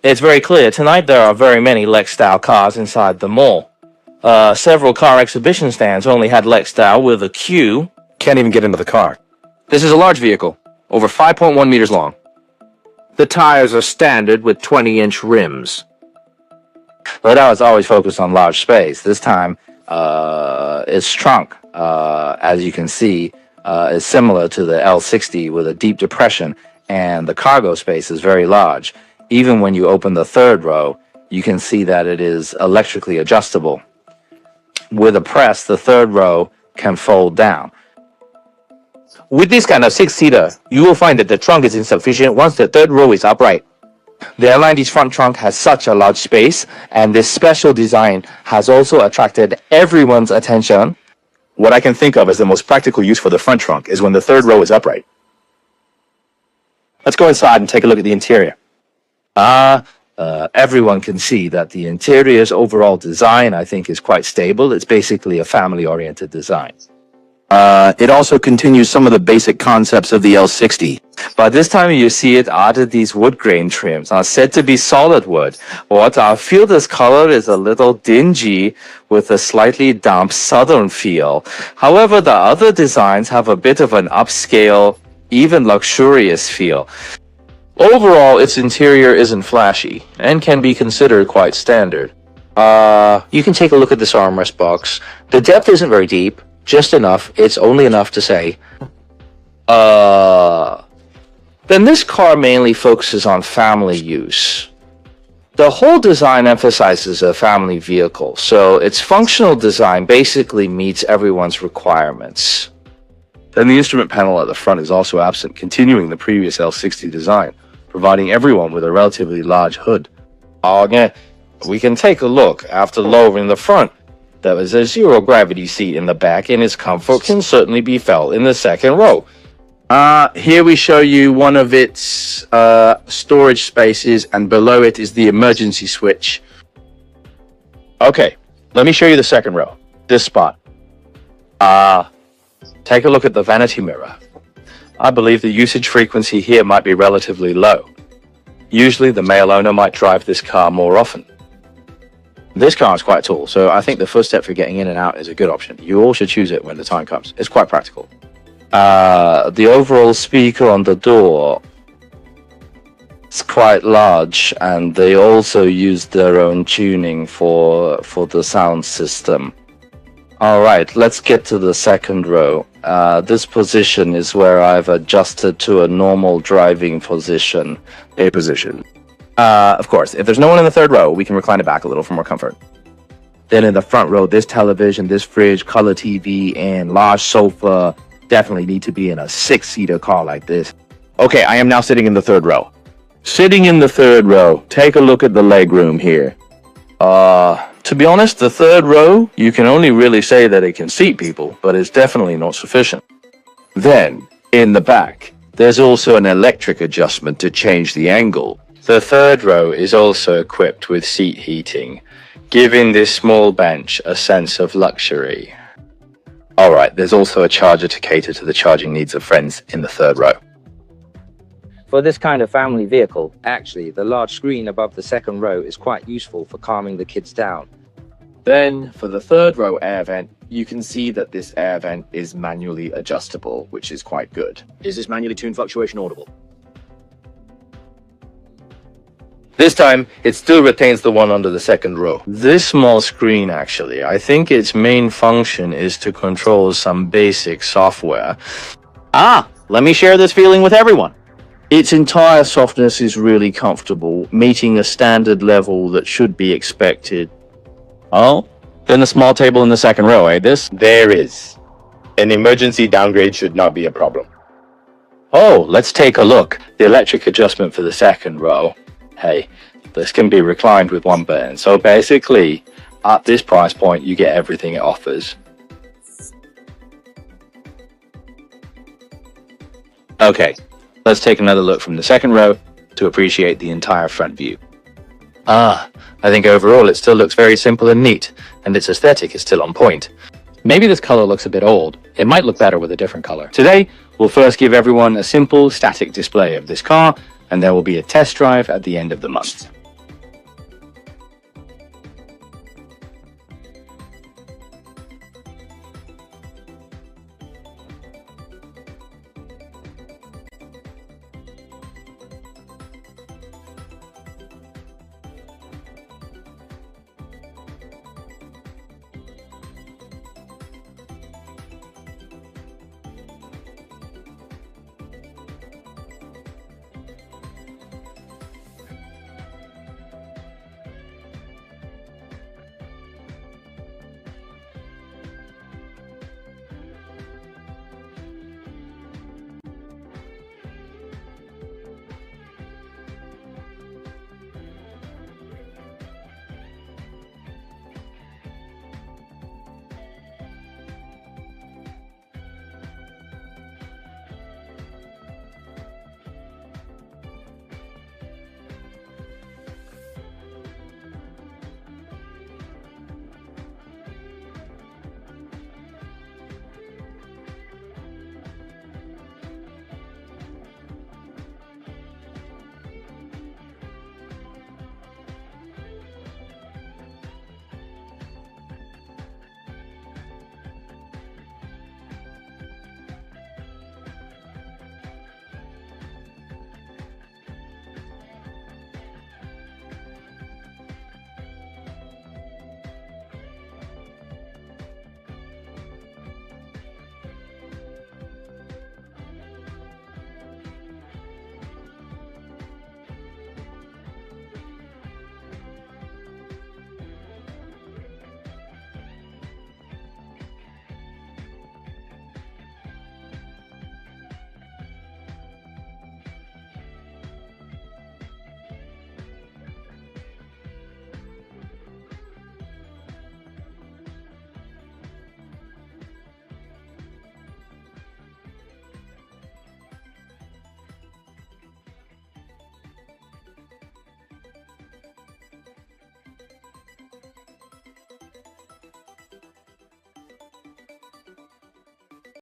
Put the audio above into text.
It's very clear tonight there are very many Ledao cars inside the mall. Several car exhibition stands only had Ledao with a queue. Can't even get into the car. This is a large vehicle, over 5.1 meters long. The tires are standard with 20-inch rims. Ledao is always focused on large space. This time, its trunk, as you can see, is similar to the L60 with a deep depression, and the cargo space is very large. Even when you open the third row, you can see that it is electrically adjustable. With a press, the third row can fold down. With this kind of six-seater, you will find that the trunk is insufficient once the third row is upright. The L90's front trunk has such a large space, and this special design has also attracted everyone's attention. What I can think of as the most practical use for the front trunk is when the third row is upright. Let's go inside and take a look at the interior. Everyone can see that the interior's overall design, I think, is quite stable. It's basically a family-oriented design. It also continues some of the basic concepts of the L60. But this time you see it added these wood grain trims are said to be solid wood. What I feel this color is a little dingy with a slightly damp southern feel. However, the other designs have a bit of an upscale, even luxurious feel. Overall, its interior isn't flashy and can be considered quite standard. You can take a look at this armrest box. The depth isn't very deep, just enough. It's only enough to say, Then this car mainly focuses on family use. The whole design emphasizes a family vehicle, so its functional design basically meets everyone's requirements. Then the instrument panel at the front is also absent, continuing the previous L60 design, providing everyone with a relatively large hood. Okay, we can take a look after lowering the front. There is a zero-gravity seat in the back, and its comfort can certainly be felt in the second row. Here we show you one of its storage spaces, and below it is the emergency switch. Okay, let me show you the second row. This spot. Take a look at the vanity mirror. I believe the usage frequency here might be relatively low. Usually the male owner might drive this car more often. This car is quite tall, so I think the first step for getting in and out is a good option. You all should choose it when the time comes. It's quite practical. The overall speaker on the door is quite large, and they also use their own tuning for the sound system. Alright, let's get to the second row. This position is where I've adjusted to a normal driving position. Of course, if there's no one in the third row, we can recline it back a little for more comfort. Then in the front row, this television, this fridge, color TV, and large sofa definitely need to be in a six-seater car like this. Okay, I am now sitting in the third row. Sitting in the third row, take a look at the legroom here. To be honest, the third row, you can only really say that it can seat people, but it's definitely not sufficient. Then, in the back, there's also an electric adjustment to change the angle. The third row is also equipped with seat heating, giving this small bench a sense of luxury. Alright, there's also a charger to cater to the charging needs of friends in the third row. For this kind of family vehicle, actually, the large screen above the second row is quite useful for calming the kids down. Then, for the third row air vent, you can see that this air vent is manually adjustable, which is quite good. Is this manually tuned fluctuation audible? This time, it still retains the one under the second row. This small screen, actually, I think its main function is to control some basic software. Let me share this feeling with everyone. Its entire softness is really comfortable, meeting a standard level that should be expected. Oh, then the small table in the second row, eh? There is. An emergency downgrade should not be a problem. Oh, let's take a look. The electric adjustment for the second row. Hey, this can be reclined with one button. So basically, at this price point, you get everything it offers. Okay, let's take another look from the second row to appreciate the entire front view. I think overall it still looks very simple and neat, and its aesthetic is still on point. Maybe this color looks a bit old. It might look better with a different color. Today, we'll first give everyone a simple static display of this car, and there will be a test drive at the end of the month.